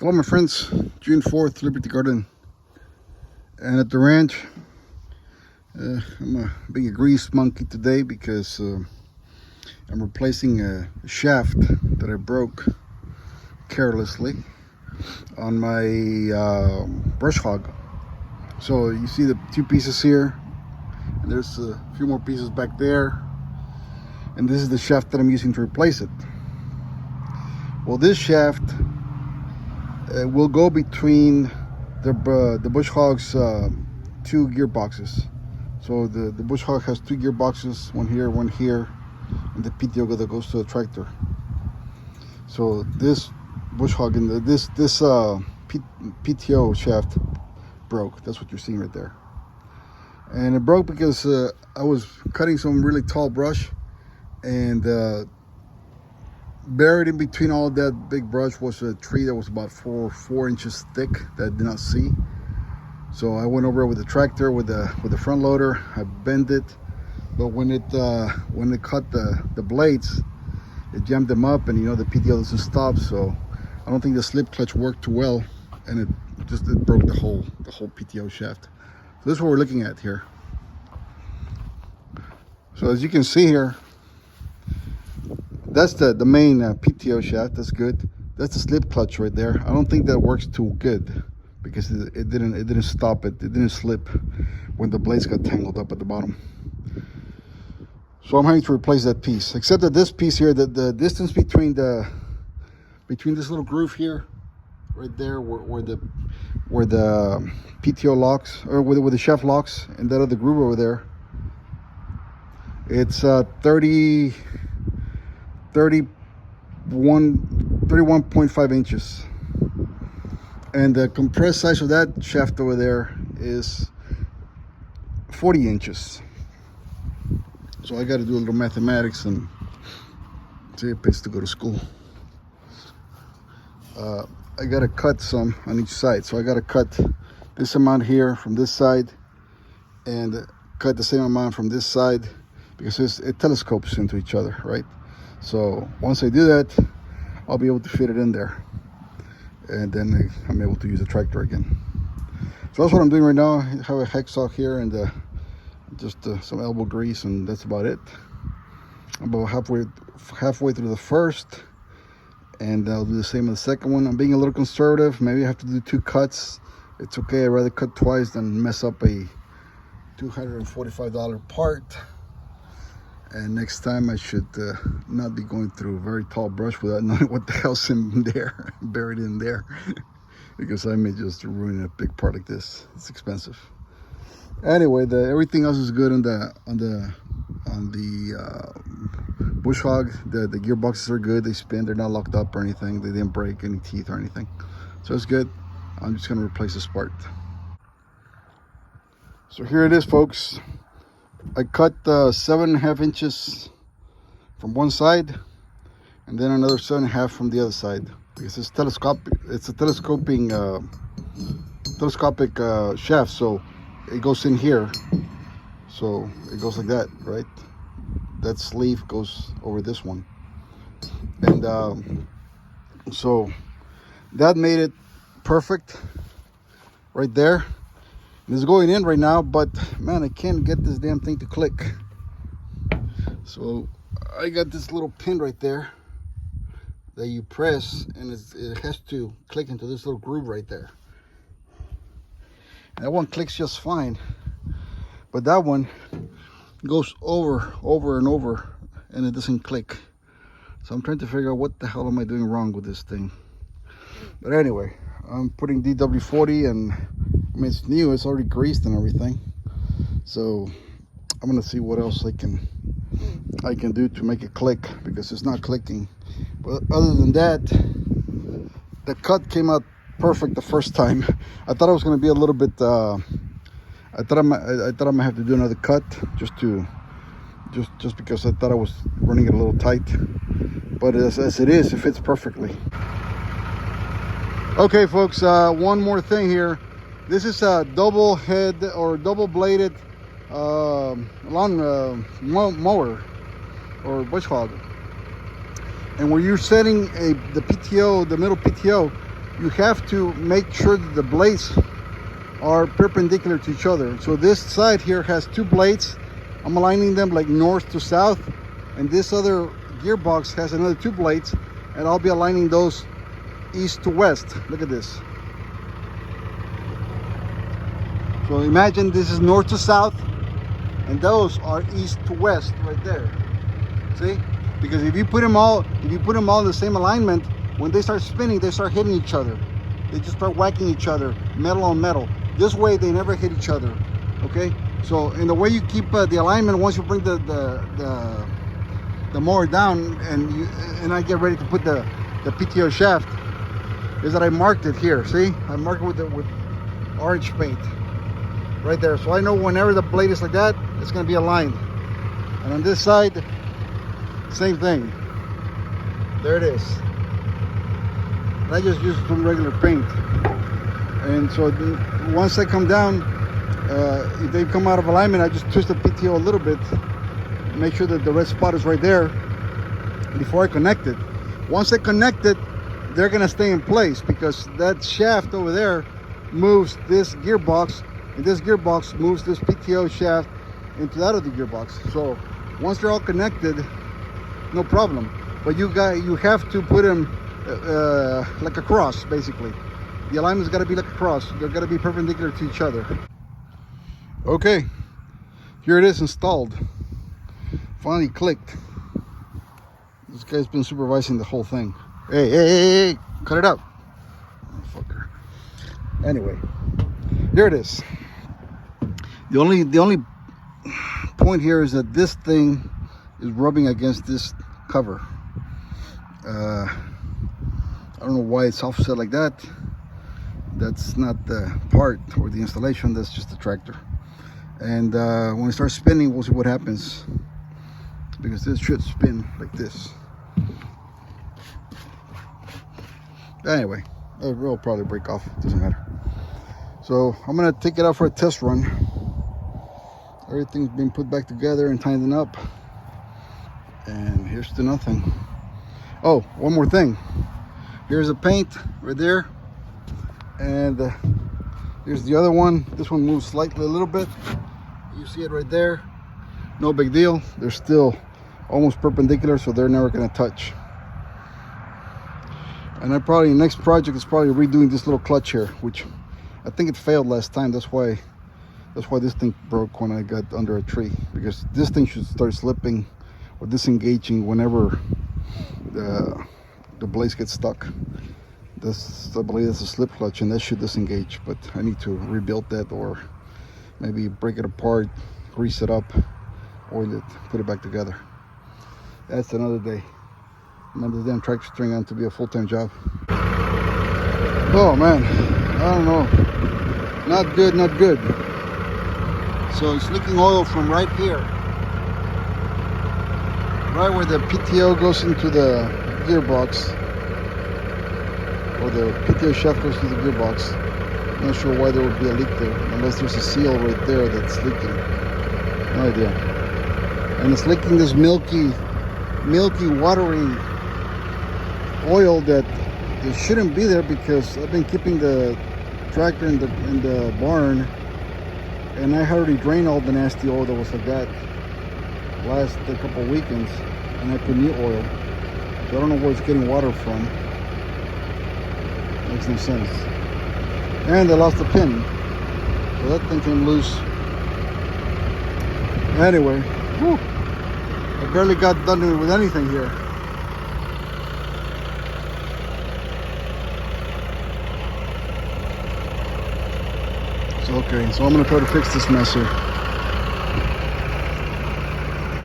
Hello my friends, June 4th, Liberty Garden, and at the ranch. I'm a big grease monkey today because I'm replacing a shaft that I broke carelessly on my Bush Hog. So you see the two pieces here, and there's a few more pieces back there, and this is the shaft that I'm using to replace it. Well, this shaft will go between the Bush Hog's two gearboxes. So the Bush Hog has two gearboxes, one here, and the PTO that goes to the tractor. So this Bush Hog and this PTO shaft broke. That's what you're seeing right there. And it broke because I was cutting some really tall brush, and buried in between all that big brush was a tree that was about four inches thick that I did not see. So I went over it with the tractor with the front loader. I bent it, but when it cut the blades, it jammed them up, and the PTO doesn't stop. So I don't think the slip clutch worked too well, and it broke the whole PTO shaft. So this is what we're looking at here. So as you can see here, that's the main PTO shaft. That's good. That's the slip clutch right there. I don't think that works too good because it didn't stop it. It didn't slip when the blades got tangled up at the bottom. So I'm having to replace that piece. Except that this piece here, the distance between this little groove here, right there, where the PTO locks, or where the shaft locks, and that other groove over there, it's 31.5 inches, and the compressed size of that shaft over there is 40 inches. So I got to do a little mathematics and see if it pays to go to school. I got to cut some on each side, so I got to cut this amount here from this side and cut the same amount from this side, because it telescopes into each other, right? So once I do that, I'll be able to fit it in there, and then I'm able to use the tractor again. So that's what I'm doing right now. I have a hacksaw here and just some elbow grease, and that's about it. I'm about halfway through the first, and I'll do the same with the second one. I'm being a little conservative. Maybe I have to do 2 cuts. It's okay. I'd rather cut twice than mess up a $245 part. And next time I should not be going through a very tall brush without knowing what the hell's in there, buried in there, because I may just ruin a big part like this. It's expensive. Anyway, everything else is good on the Bush Hog. The gearboxes are good. They spin. They're not locked up or anything. They didn't break any teeth or anything, so it's good. I'm just gonna replace this part. So here it is, folks. I cut 7.5 inches from one side, and then another 7.5 from the other side, because it's telescopic. It's a telescopic shaft, so it goes in here. So it goes like that, right? That sleeve goes over this one, and so that made it perfect right there. It's going in right now, but man, I can't get this damn thing to click. So I got this little pin right there that you press, and it has to click into this little groove right there. And that one clicks just fine, but that one goes over and over, and it doesn't click. So I'm trying to figure out what the hell am I doing wrong with this thing. But anyway, I'm putting DW40, and I mean, it's new, it's already greased and everything. So I'm gonna see what else I can do to make it click, because it's not clicking. But other than that, the cut came out perfect the first time. I thought it was gonna be a little bit I thought I might have to do another cut just because I thought I was running it a little tight. But as it is, it fits perfectly. Okay folks, one more thing here. This is a double head or double bladed lawn mower or Bush Hog. And when you're setting the PTO, the middle PTO, you have to make sure that the blades are perpendicular to each other. So this side here has two blades. I'm aligning them like north to south, and this other gearbox has another two blades, and I'll be aligning those east to west. Look at this. So imagine this is north to south, and those are east to west right there. See? Because if you put them all in the same alignment, when they start spinning, they start hitting each other. They just start whacking each other, metal on metal. This way, they never hit each other. Okay? So, in the way you keep the alignment, once you bring the mower down and I get ready to put the PTO shaft, is that I marked it here. See? I marked it with orange paint right there. So I know whenever the blade is like that, it's going to be aligned. And on this side, same thing. There it is. And I just use some regular paint. And so once they come down, if they come out of alignment, I just twist the PTO a little bit, make sure that the red spot is right there before I connect it. Once they connect it, they're gonna stay in place because that shaft over there moves this gearbox, and this gearbox moves this PTO shaft into that other gearbox. So once they're all connected, no problem. But you have to put them like a cross, basically. The alignment's got to be like a cross. They're got to be perpendicular to each other. Okay, here it is installed. Finally clicked. This guy's been supervising the whole thing. Hey, cut it out. Oh, fucker. Anyway, here it is. The only point here is that this thing is rubbing against this cover. I don't know why it's offset like that. That's not the part or the installation, that's just the tractor. And when it starts spinning, we'll see what happens, because this should spin like this. Anyway, it'll probably break off, it doesn't matter. So I'm gonna take it out for a test run. Everything's been put back together and tightened up, and here's to nothing. Oh, one more thing. Here's the paint right there, and here's the other one. This one moves slightly a little bit. You see it right there. No big deal. They're still almost perpendicular, so they're never going to touch. And next project is probably redoing this little clutch here, which I think it failed last time. That's why this thing broke when I got under a tree, because this thing should start slipping or disengaging whenever the blades get stuck. I believe it's a slip clutch, and that should disengage, but I need to rebuild that, or maybe break it apart, grease it up, oil it, put it back together. That's another day. Man, this damn tractor turned out to be a full-time job. Oh man, I don't know. Not good, not good. So it's leaking oil from right here, right where the PTO goes into the gearbox, or the PTO shaft goes to the gearbox. I'm not sure why there would be a leak there, unless there's a seal right there that's leaking. No idea. And it's leaking this milky, watery oil that it shouldn't be there, because I've been keeping the tractor in the barn, and I had already drained all the nasty oil that was like that last couple weekends, and I put new oil. So I don't know where it's getting water from. Makes no sense. And I lost the pin, so that thing came loose. Anyway, whew, I barely got done with anything here. So okay, so I'm gonna try to fix this mess here.